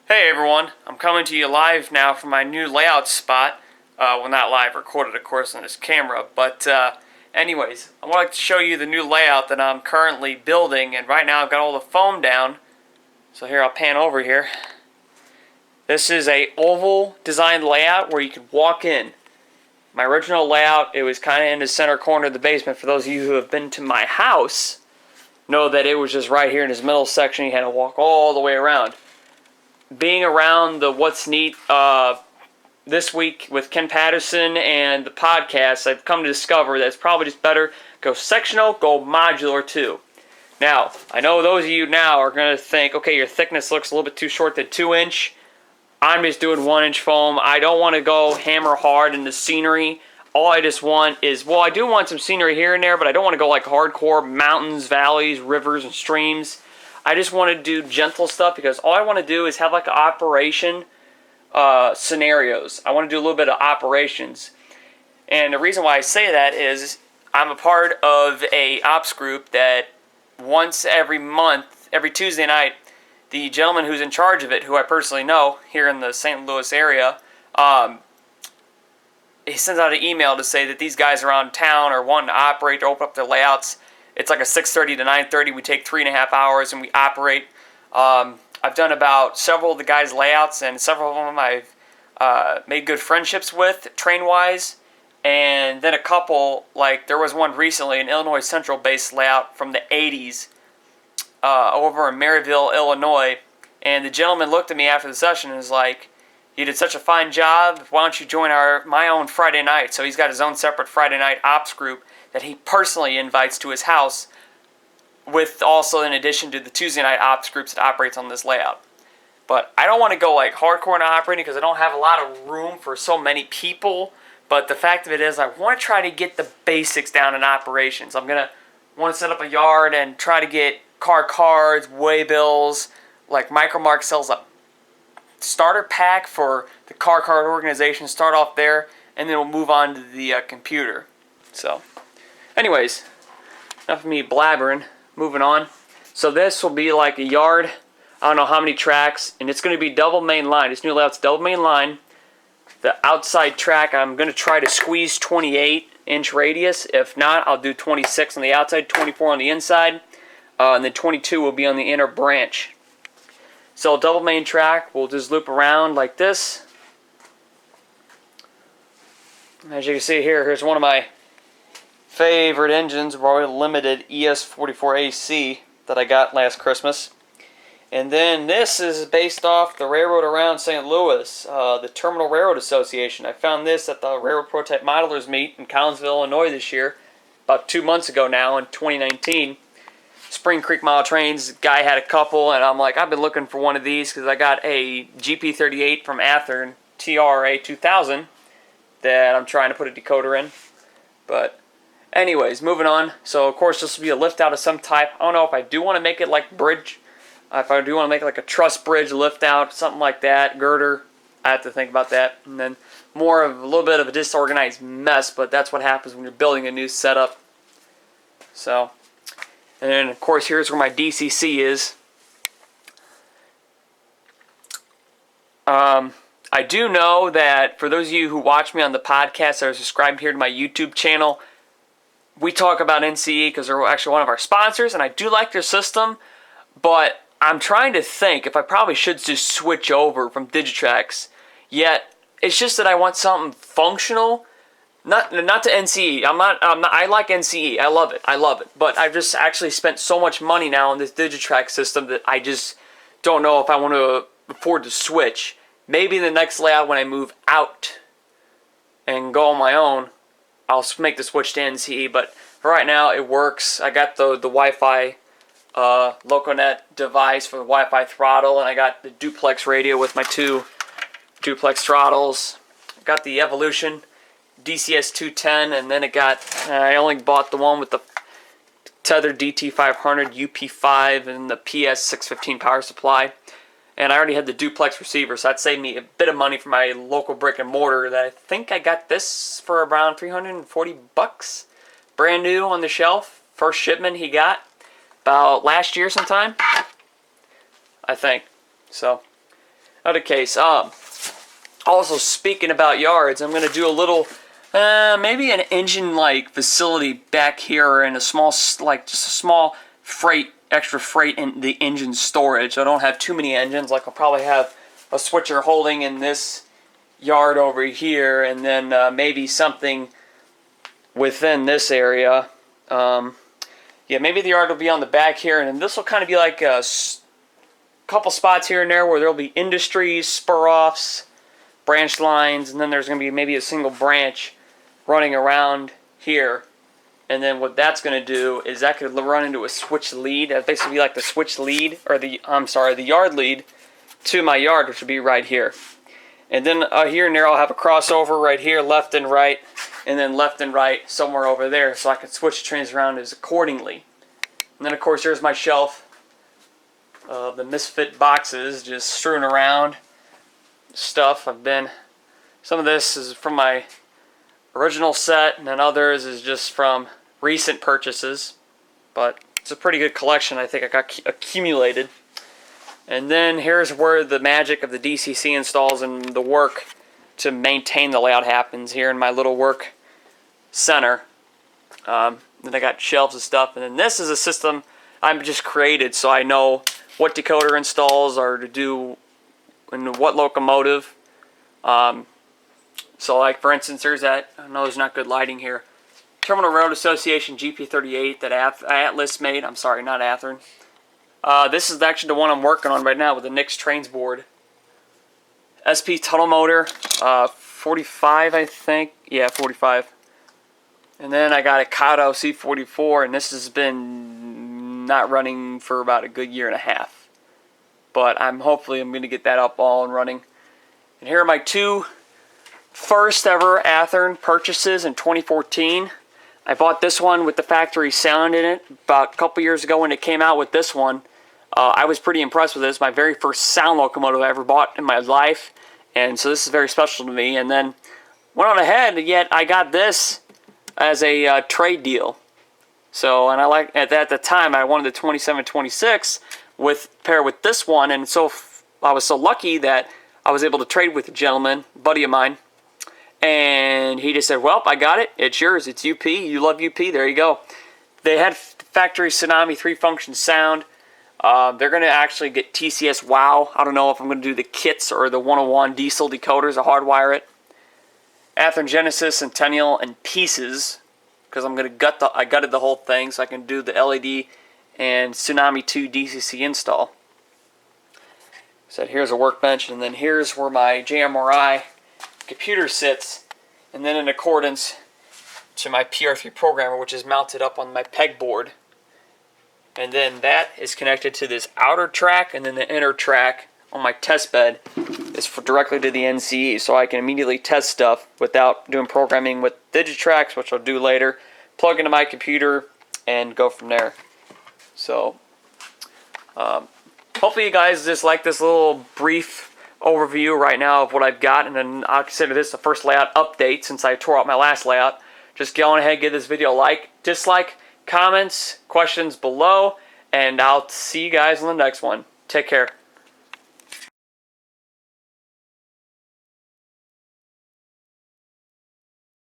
Hey everyone, I'm coming to you live now from my new layout spot. Well, not live, recorded of course on this camera, but anyways, I want to show you the new layout that I'm currently building, and right now I've got all the foam down. So here, I'll pan over here. This is a oval designed layout where you can walk in. My original layout, it was kind of in the center corner of the basement. For those of you who have been to my house, know that it was just right here in this middle section. You had to walk all the way around. Being around the What's Neat this week with Ken Patterson and the podcast, I've come to discover that it's probably just better go sectional, go modular too. Now, I know those of you now are going to think, okay, your thickness looks a little bit too short to 2-inch. I'm just doing 1-inch foam. I don't want to go hammer hard in the scenery. All I just want is, well, I do want some scenery here and there, but I don't want to go like hardcore mountains, valleys, rivers, and streams. I just want to do gentle stuff because all I want to do is have like operation scenarios. I want to do a little bit of operations. And the reason why I say that is I'm a part of a ops group that once every month, every Tuesday night, the gentleman who's in charge of it, who I personally know here in the St. Louis area, he sends out an email to say that these guys around town are wanting to operate to open up their layouts. It's like a 6:30 to 9:30. We take 3.5 hours and we operate. I've done about several of the guys' layouts, and several of them I've made good friendships with, train-wise. And then a couple, like there was one recently, an Illinois Central-based layout from the 80s over in Maryville, Illinois. And the gentleman looked at me after the session and was like, "You did such a fine job. Why don't you join my own Friday night?" So he's got his own separate Friday night ops group that he personally invites to his house, with also in addition to the Tuesday night ops groups that operates on this layout. But I don't want to go like hardcore into operating because I don't have a lot of room for so many people. But the fact of it is I want to try to get the basics down in operations. I'm going to want to set up a yard and try to get car cards, waybills, like Micromark sells a starter pack for the car card organization. Start off there, and then we'll move on to the computer. So, anyways, enough of me blabbering. Moving on. So this will be like a yard. I don't know how many tracks, and it's going to be double main line. This new layout's double main line. The outside track, I'm going to try to squeeze 28-inch radius. If not, I'll do 26 on the outside, 24 on the inside, and then 22 will be on the inner branch. So double main track, we'll just loop around like this. As you can see here, here's one of my favorite engines, Royal Limited ES44AC that I got last Christmas. And then this is based off the railroad around St. Louis, the Terminal Railroad Association. I found this at the Railroad Prototype Modelers Meet in Collinsville, Illinois this year, about 2 months ago now in 2019. Spring Creek Model Trains, guy had a couple, and I'm like, I've been looking for one of these because I got a GP38 from Athearn TRA 2000 that I'm trying to put a decoder in. But anyways, moving on. So, of course, this will be a lift out of some type. I don't know if I do want to make it like bridge. If I do want to make it like a truss bridge lift out, something like that, girder, I have to think about that. And then more of a little bit of a disorganized mess, but that's what happens when you're building a new setup. So, and then, of course, here's where my DCC is. I do know that for those of you who watch me on the podcast or are subscribed here to my YouTube channel, we talk about NCE because they're actually one of our sponsors, and I do like their system, but I'm trying to think if I probably should just switch over from Digitrax. Yet, it's just that I want something functional, not to NCE. I like NCE. I love it. But I've just actually spent so much money now on this Digitrax system that I just don't know if I want to afford to switch. Maybe in the next layout when I move out and go on my own, I'll make the switch to NCE, but for right now it works. I got the Wi-Fi Loconet device for the Wi-Fi throttle, and I got the duplex radio with my 2 duplex throttles. I got the Evolution DCS210, and then I only bought the one with the tethered DT500 UP5 and the PS615 power supply. And I already had the duplex receiver, so that saved me a bit of money for my local brick and mortar. That I think I got this for around $340, brand new on the shelf. First shipment he got about last year sometime, I think. So, Not a case. Also, speaking about yards, I'm going to do a little, maybe an engine-like facility back here in a small, just a small extra freight in the engine storage. I don't have too many engines. Like, I'll probably have a switcher holding in this yard over here, and then maybe something within this area. Yeah, maybe the yard will be on the back here, and then this will kind of be like a couple spots here and there where there'll be industries, spur-offs, branch lines, and then there's going to be maybe a single branch running around here. And then what that's going to do is that could run into a switch lead. That'd basically be like the switch lead, or the yard lead to my yard, which would be right here. And then here and there I'll have a crossover right here, left and right, and then left and right somewhere over there, so I can switch trains around as accordingly. And then of course here's my shelf of the misfit boxes just strewn around. Stuff some of this is from my original set, and then others is just from recent purchases, but it's a pretty good collection I think I got accumulated. And then here's where the magic of the DCC installs and the work to maintain the layout happens, here in my little work center. Then I got shelves and stuff, and then this is a system I've just created so I know what decoder installs are to do in what locomotive. So like for instance, there's that, I know there's not good lighting here, Terminal Road Association GP38 that Atlas made. I'm sorry, not Athearn. This is actually the one I'm working on right now with the Nix Trains board. SP tunnel motor, 45 I think. Yeah, 45. And then I got a Kato C44, and this has been not running for about a good year and a half. But hopefully I'm going to get that up all and running. And here are my two first ever Athearn purchases in 2014. I bought this one with the factory sound in it about a couple years ago when it came out with this one. I was pretty impressed with this. My very first sound locomotive I ever bought in my life, and so this is very special to me. And then went on ahead, and yet I got this as a trade deal. So, and at the time I wanted the 2726 paired with this one, and so I was so lucky that I was able to trade with a gentleman, a buddy of mine, and he just said, "Well, I got it. It's yours. It's UP. You love UP. There you go." They had factory Tsunami 3-function sound. They're going to actually get TCS WOW. I don't know if I'm going to do the kits or the 101 diesel decoders to hardwire it. Athearn Genesis, Centennial, and pieces, because I'm going to I gutted the whole thing so I can do the LED and Tsunami 2 DCC install. So here's a workbench, and then here's where my JMRI computer sits, and then in accordance to my PR3 programmer, which is mounted up on my pegboard. And then that is connected to this outer track, and then the inner track on my test bed is directly to the NCE, so I can immediately test stuff without doing programming with Digitrax, which I'll do later, plug into my computer, and go from there. So, hopefully you guys just like this little brief overview right now of what I've got, and then I'll consider this the first layout update since I tore out my last layout. Just go on ahead and give this video a like, dislike, comments, questions below, and I'll see you guys in the next one. Take care.